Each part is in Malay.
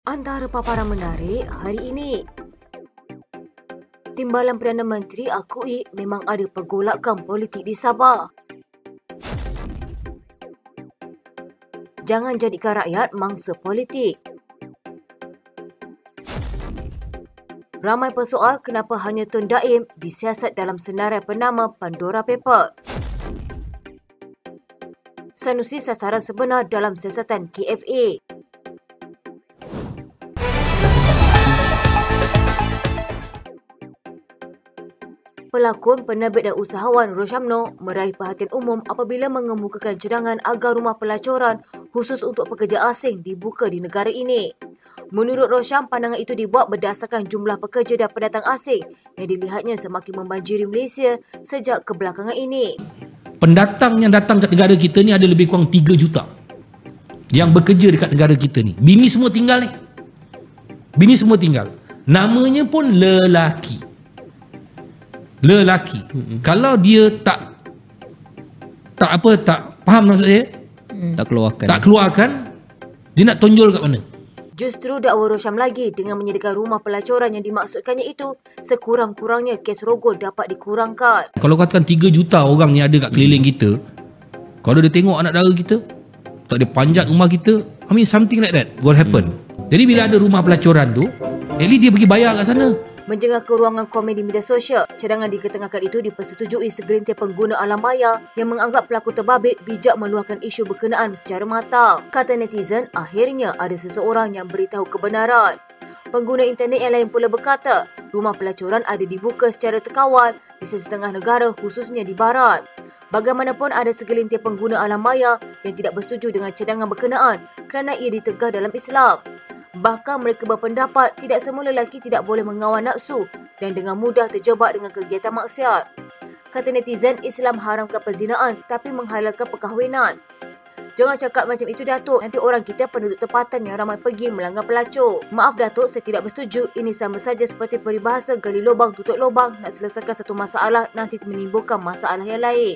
Antara paparan menarik hari ini, Timbalan Perdana Menteri akui memang ada pergolakan politik di Sabah. Jangan jadikan rakyat mangsa politik. Ramai persoal kenapa hanya Tun Daim disiasat dalam senarai penama Pandora Paper. Sanusi sasaran sebenar dalam siasatan KFA. Pelakon, penerbit dan usahawan Roshamno meraih perhatian umum apabila mengemukakan cadangan agar rumah pelacuran khusus untuk pekerja asing dibuka di negara ini. Menurut Rosham, pandangan itu dibuat berdasarkan jumlah pekerja dan pendatang asing yang dilihatnya semakin membanjiri Malaysia sejak kebelakangan ini. Pendatang yang datang ke negara kita ni ada lebih kurang 3 juta yang bekerja dekat negara kita ni. Bini semua tinggal ni. Bini semua tinggal. Namanya pun lelaki. Kalau dia tak faham maksud saya, tak keluarkan, dia nak tonjol kat mana? Justru dakwa Rosham lagi dengan menyediakan rumah pelacuran yang dimaksudkannya itu, sekurang-kurangnya kes rogol dapat dikurangkan. Kalau katakan 3 juta orang ni ada kat keliling kita, kalau dia tengok anak dara kita, tak ada panjat rumah kita, I mean something like that will happen. Jadi bila ada rumah pelacuran tu, at least dia pergi bayar kat sana. Menjengah ke ruangan komen di media sosial, cadangan diketengahkan itu dipersetujui segelintir pengguna alam maya yang menganggap pelakon terbabit bijak meluahkan isu berkenaan secara matang. Kata netizen, akhirnya ada seseorang yang beritahu kebenaran. Pengguna internet yang lain pula berkata, rumah pelacuran ada dibuka secara terkawal di sesetengah negara khususnya di barat. Bagaimanapun ada segelintir pengguna alam maya yang tidak bersetuju dengan cadangan berkenaan kerana ia ditegah dalam Islam. Bahkan mereka berpendapat tidak semua lelaki tidak boleh mengawal nafsu dan dengan mudah terjebak dengan kegiatan maksiat. Kata netizen, Islam haramkan perzinaan tapi menghalalkan perkahwinan. Jangan cakap macam itu Datuk, nanti orang kita penduduk tempatan yang ramai pergi melanggar pelacur. Maaf Datuk, saya tidak bersetuju. Ini sama saja seperti peribahasa gali lubang tutup lubang, nak selesaikan satu masalah nanti menimbulkan masalah yang lain.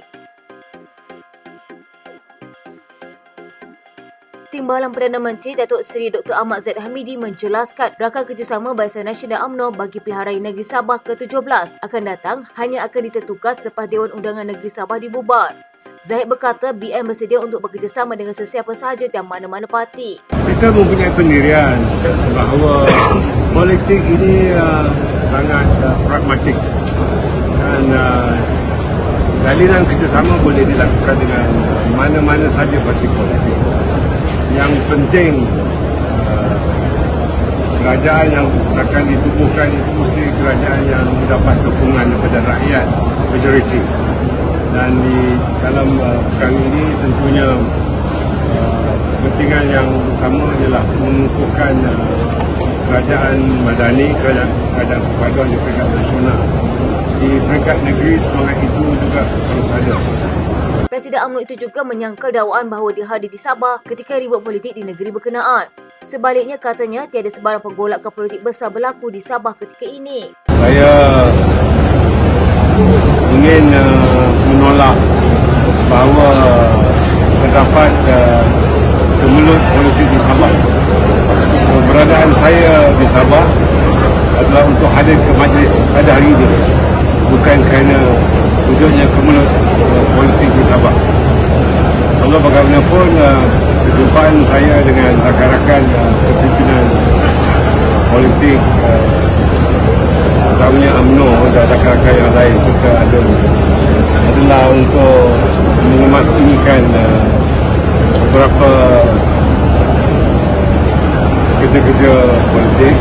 Timbalan Perdana Menteri Datuk Seri Dr. Ahmad Zahid Hamidi menjelaskan rakan kerjasama Barisan Nasional UMNO bagi Pilihan Negeri Sabah ke-17 akan datang hanya akan ditentukan selepas Dewan Undangan Negeri Sabah dibubar. Zahid berkata BN bersedia untuk bekerjasama dengan sesiapa sahaja dan mana-mana parti. Kita mempunyai pendirian bahawa politik ini sangat pragmatik dan jalinan kerjasama boleh dilakukan dengan mana-mana sahaja parti politik. Yang penting kerajaan yang akan ditubuhkan itu mesti kerajaan yang mendapat dukungan daripada rakyat majoriti. Dan di dalam perkara ini tentunya kepentingan yang utama adalah mengukuhkan kerajaan madani, kerajaan persatuan di peringkat nasional. Di peringkat negeri semangat itu juga harus ada. Presiden UMNO itu juga menyangkal dakwaan bahawa dia hadir di Sabah ketika ribut politik di negeri berkenaan. Sebaliknya katanya tiada sebarang pergolakan politik besar berlaku di Sabah ketika ini. Saya ingin menolak bahawa terdapat kemelut politik di Sabah. Keberadaan saya di Sabah adalah untuk hadir ke majlis pada hari ini, bukan kerana wujudnya kemelut politik di Sabah. Kalau bagaimanapun perjumpaan saya dengan rakan-rakan kepimpinan politik terutamanya UMNO dan rakan-rakan yang lain serta adalah untuk memastikan beberapa kerja-kerja politik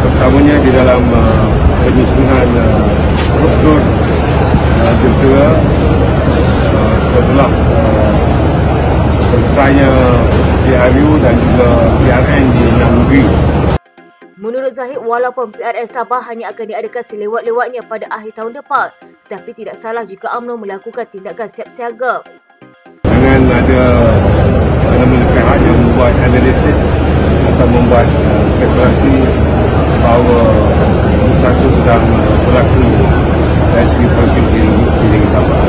terutamanya di dalam penyusunan struktur tentera setelah selesainya PRU dan juga PRN di 6 negeri. Menurut Zahid, walaupun PRN Sabah hanya akan diadakan selewat-lewatnya pada akhir tahun depan, tetapi tidak salah jika UMNO melakukan tindakan siap siaga. Jangan ada mana-mana pihak yang membuat analisis atau membuat spekulasi bahawa sesuatu sedang berlaku dari segi politik di negeri Sabah.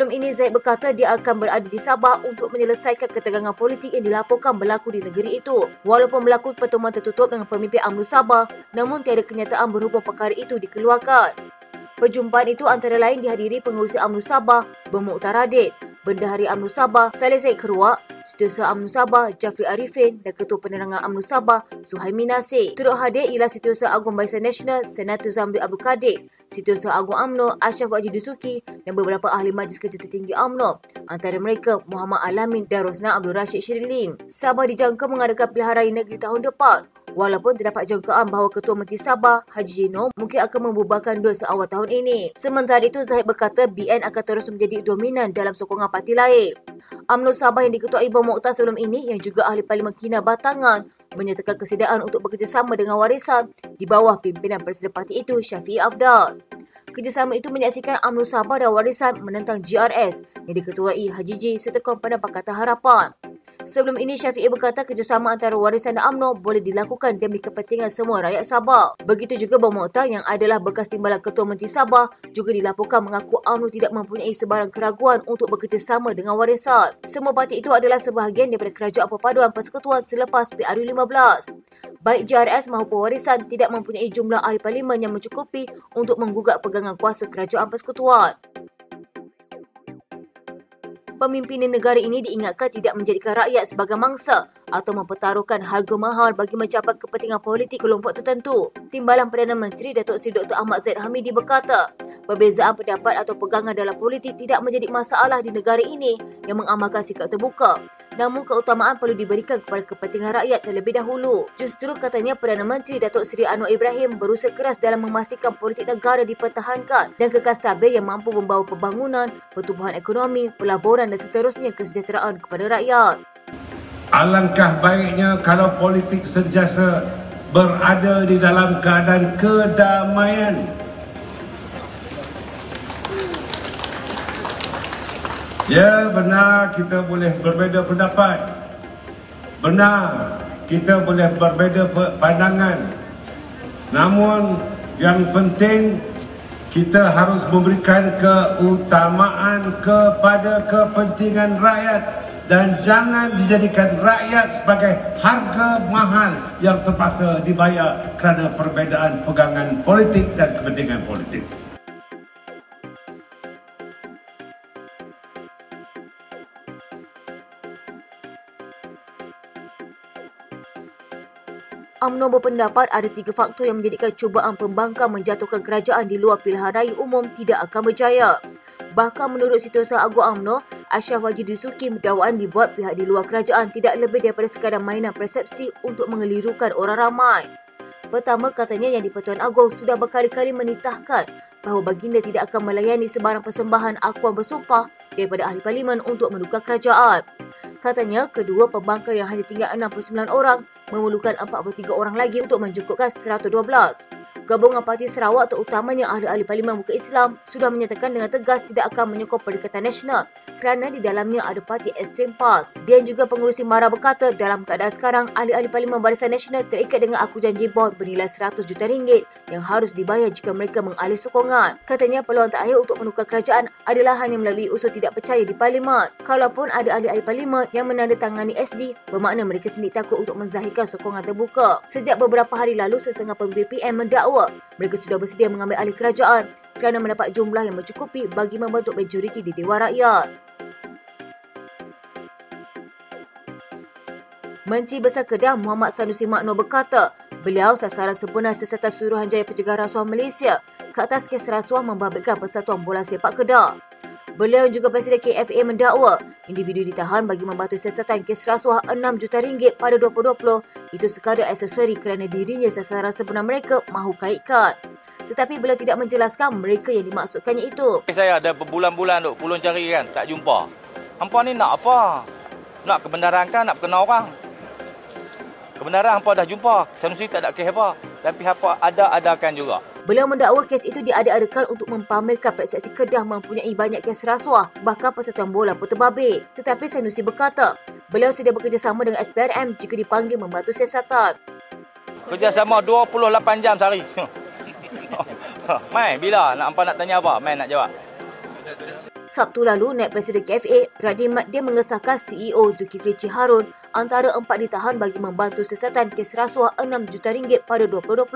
Sebelum ini, Zaid berkata dia akan berada di Sabah untuk menyelesaikan ketegangan politik yang dilaporkan berlaku di negeri itu. Walaupun berlaku pertemuan tertutup dengan pemimpin UMNO Sabah, namun tiada kenyataan berhubung perkara itu dikeluarkan. Perjumpaan itu antara lain dihadiri pengurusi UMNO Sabah, Bermuktar Radit, Bendahari UMNO Sabah, Saleh Zaid Keruak, Setiausaha UMNO Sabah, Jafri Arifin dan Ketua Penerangan UMNO Sabah, Suhaimi Nasir. Turut hadir ialah Setiausaha Agung Barisan Nasional, Senator Zamri Abdul Kadir, Setiausaha Agung UMNO, Ashraf Wajid Dusuki dan beberapa ahli Majlis Kerja Tertinggi UMNO. Antara mereka, Muhammad Alamin dan Rosna Abdul Rashid Shirilin. Sabah dijangka mengadakan pilihan raya negeri tahun depan. Walaupun terdapat jangkaan bahawa Ketua Menteri Sabah, Haji Jino, mungkin akan membubarkan DUN seawal tahun ini. Sementara itu, Zahid berkata BN akan terus menjadi dominan dalam sokongan parti lain. UMNO Sabah yang diketuai Bermuktar sebelum ini, yang juga ahli Parlimen Kina Batangan, menyatakan kesediaan untuk bekerjasama dengan Warisan di bawah pimpinan Presiden parti itu, Syafiee Afdal. Kerjasama itu menyaksikan UMNO Sabah dan Warisan menentang GRS yang diketuai Haji J serta Kompadan Pakatan Harapan. Sebelum ini, Syafiee berkata kerjasama antara Warisan dan UMNO boleh dilakukan demi kepentingan semua rakyat Sabah. Begitu juga Bermuktar yang adalah bekas timbalan Ketua Menteri Sabah juga dilaporkan mengaku UMNO tidak mempunyai sebarang keraguan untuk bekerjasama dengan Warisan. Semua parti itu adalah sebahagian daripada Kerajaan Perpaduan Persekutuan selepas PRU 15. Baik GRS maupun Warisan tidak mempunyai jumlah ahli parlimen yang mencukupi untuk menggugat pegangan kuasa Kerajaan Persekutuan. Pemimpinan negara ini diingatkan tidak menjadikan rakyat sebagai mangsa atau mempertaruhkan harga mahal bagi mencapai kepentingan politik kelompok tertentu. Timbalan Perdana Menteri Datuk Seri Dr. Ahmad Zahid Hamidi berkata, perbezaan pendapat atau pegangan dalam politik tidak menjadi masalah di negara ini yang mengamalkan sikap terbuka. Namun keutamaan perlu diberikan kepada kepentingan rakyat terlebih dahulu. Justru katanya Perdana Menteri Datuk Seri Anwar Ibrahim berusaha keras dalam memastikan politik negara dipertahankan dan kekal stabil yang mampu membawa pembangunan, pertumbuhan ekonomi, pelaburan dan seterusnya kesejahteraan kepada rakyat. Alangkah baiknya kalau politik sentiasa berada di dalam keadaan kedamaian. Ya, benar kita boleh berbeza pendapat. Benar kita boleh berbeza pandangan. Namun yang penting kita harus memberikan keutamaan kepada kepentingan rakyat dan jangan dijadikan rakyat sebagai harga mahal yang terpaksa dibayar kerana perbezaan pegangan politik dan kepentingan politik. UMNO berpendapat ada 3 faktor yang menjadikan cubaan pembangkang menjatuhkan kerajaan di luar pilihan raya umum tidak akan berjaya. Bahkan menurut Setiausaha Agung UMNO, Ashraf Wajid Dusuki, dakwaan dibuat pihak di luar kerajaan tidak lebih daripada sekadar mainan persepsi untuk mengelirukan orang ramai. Pertama, katanya Yang di-Pertuan Agong sudah berkali-kali menitahkan bahawa baginda tidak akan melayani sebarang persembahan akuan bersumpah daripada ahli parlimen untuk menukar kerajaan. Katanya, kedua pembangkang yang hanya tinggal 69 orang memerlukan 43 orang lagi untuk mencukupkan 112. Gabungan Parti Sarawak terutamanya ahli-ahli parlimen bukan Islam sudah menyatakan dengan tegas tidak akan menyokong Perikatan Nasional kerana di dalamnya ada parti ekstrem PAS. Dan juga pengurusi MARA berkata dalam keadaan sekarang ahli-ahli parlimen Barisan Nasional terikat dengan aku janji bond bernilai 100 juta ringgit yang harus dibayar jika mereka mengalih sokongan. Katanya peluang terakhir untuk menukar kerajaan adalah hanya melalui usul tidak percaya di parlimen. Kalaupun ada ahli-ahli parlimen yang menandatangani SD, bermakna mereka sendiri takut untuk menzahirkan sokongan terbuka. Sejak beberapa hari lalu, setengah pemimpin PM mendakwa mereka sudah bersedia mengambil alih kerajaan kerana mendapat jumlah yang mencukupi bagi membentuk majoriti di Dewan Rakyat. Menteri Besar Kedah Muhammad Sanusi Makno berkata, beliau sasaran sebenar siasatan Suruhanjaya Pencegahan Rasuah Malaysia ke atas kes rasuah membabitkan Persatuan Bola Sepak Kedah. Beliau juga Presiden KFA mendakwa individu ditahan bagi membantu siasatan kes rasuah 6 juta ringgit pada 2020 itu sekadar aksesori kerana dirinya sasaran sebenar mereka mahu kaitkan. Tetapi beliau tidak menjelaskan mereka yang dimaksudkannya itu. Saya ada berbulan-bulan duk pulun cari kan, tak jumpa. Hampa ni nak apa? Nak kebenaran kan, nak kenal orang. Kebenaran hampa dah jumpa, Sanusi tak ada kes apa. Tapi hampa ada-adakan juga. Beliau mendakwa kes itu diada-adakan untuk mempamerkan persepsi Kedah mempunyai banyak kes rasuah, bahkan Persatuan Bola pun terbabit. Tetapi Sanusi berkata, beliau sedia bekerjasama dengan SPRM jika dipanggil membantu siasatan. Kerjasama 28 jam sehari. Mai, bila? Hampa nak tanya apa? Mai nak jawab. Sabtu lalu, Naib Presiden KFA, Radin Madin mengesahkan CEO Zulkifli Harun antara 4 ditahan bagi membantu siasatan kes rasuah RM6 juta pada 2020.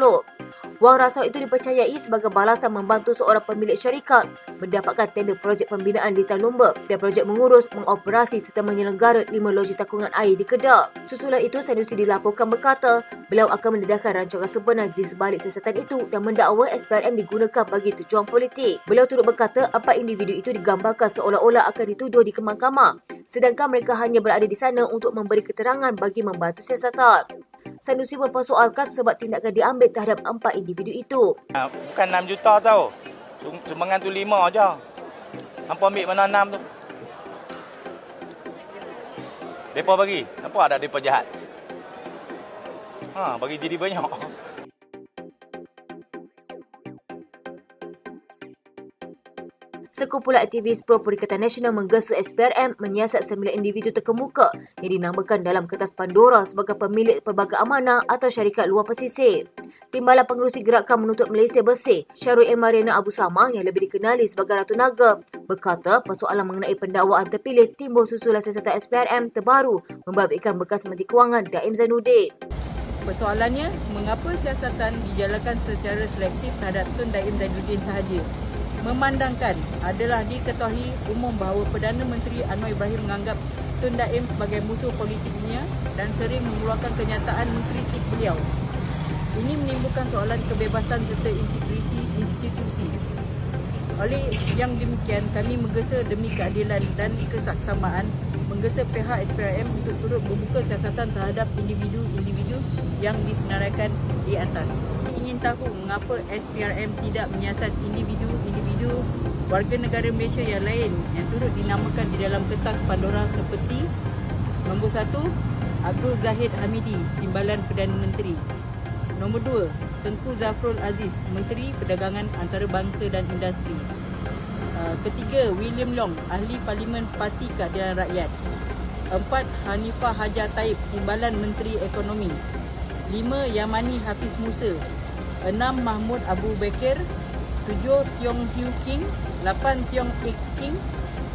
Wang rasuah itu dipercayai sebagai balasan membantu seorang pemilik syarikat mendapatkan tender projek pembinaan litar lumba dan projek mengurus, mengoperasi serta menyelenggara 5 loji takungan air di Kedah. Susulan itu, Sanusi dilaporkan berkata beliau akan mendedahkan rancangan sebenar di sebalik siasatan itu dan mendakwa SPRM digunakan bagi tujuan politik. Beliau turut berkata 4 individu itu digambarkan seolah-olah akan dituduh di mahkamah, sedangkan mereka hanya berada di sana untuk memberi keterangan bagi membantu siasatan. Sanusi mempersoalkan sebab tindakan diambil terhadap 4 individu itu. Bukan 6 juta tau. Sumbangan tu 5 je. Hampa ambil mana 6 tu? Depa bagi. Nampak tak depa jahat? Bagi jadi banyak. Sekumpulan aktivis pro Perikatan Nasional menggesa SPRM menyiasat 9 individu terkemuka yang dinamakan dalam kertas Pandora sebagai pemilik pelbagai amanah atau syarikat luar pesisir. Timbalan Pengerusi Gerakan Menuntut Malaysia Bersih, Syarul Emarina Abu Samah yang lebih dikenali sebagai Ratu Naga, berkata persoalan mengenai pendakwaan terpilih timbul susulan siasatan SPRM terbaru membabitkan bekas Menteri Kewangan Daim Zainuddin. Persoalannya, mengapa siasatan dijalankan secara selektif terhadap Tun Daim Zainuddin sahaja? Memandangkan adalah diketahui umum bahawa Perdana Menteri Anwar Ibrahim menganggap Tun Daim sebagai musuh politiknya dan sering mengeluarkan kenyataan mengkritik beliau. Ini menimbulkan soalan kebebasan serta integriti institusi. Oleh yang demikian, kami menggesa demi keadilan dan kesaksamaan, menggesa pihak SPRM untuk turut membuka siasatan terhadap individu-individu yang disenaraikan di atas. Ingin tahu mengapa SPRM tidak menyiasat individu-individu warga negara Malaysia yang lain yang turut dinamakan di dalam kertas Pandora seperti nombor 1, Abdul Zahid Hamidi, Timbalan Perdana Menteri. Nombor 2, Tengku Zafrul Aziz, Menteri Perdagangan Antarabangsa dan Industri. Ketiga, William Long, Ahli Parlimen Parti Keadilan Rakyat. 4, Hanifah Hajar Taib, Timbalan Menteri Ekonomi. 5, Yamani Hafiz Musa. 6, Mahmud Abu Bekir. 7, Tiong Hiu King. 8, Tiong Ek King.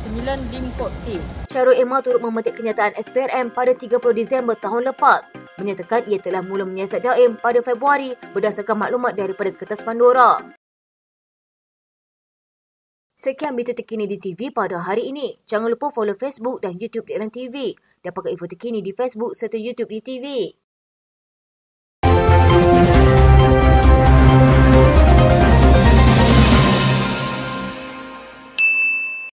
9, Lim Kok Teh. Syarul Emar turut memetik kenyataan SPRM pada 30 Disember tahun lepas, menyatakan ia telah mula menyiasat Daim pada Februari berdasarkan maklumat daripada kertas Pandora. Sekian berita terkini di TV pada hari ini. Jangan lupa follow Facebook dan YouTube Deklan TV. Dapatkan info terkini di Facebook serta YouTube di TV.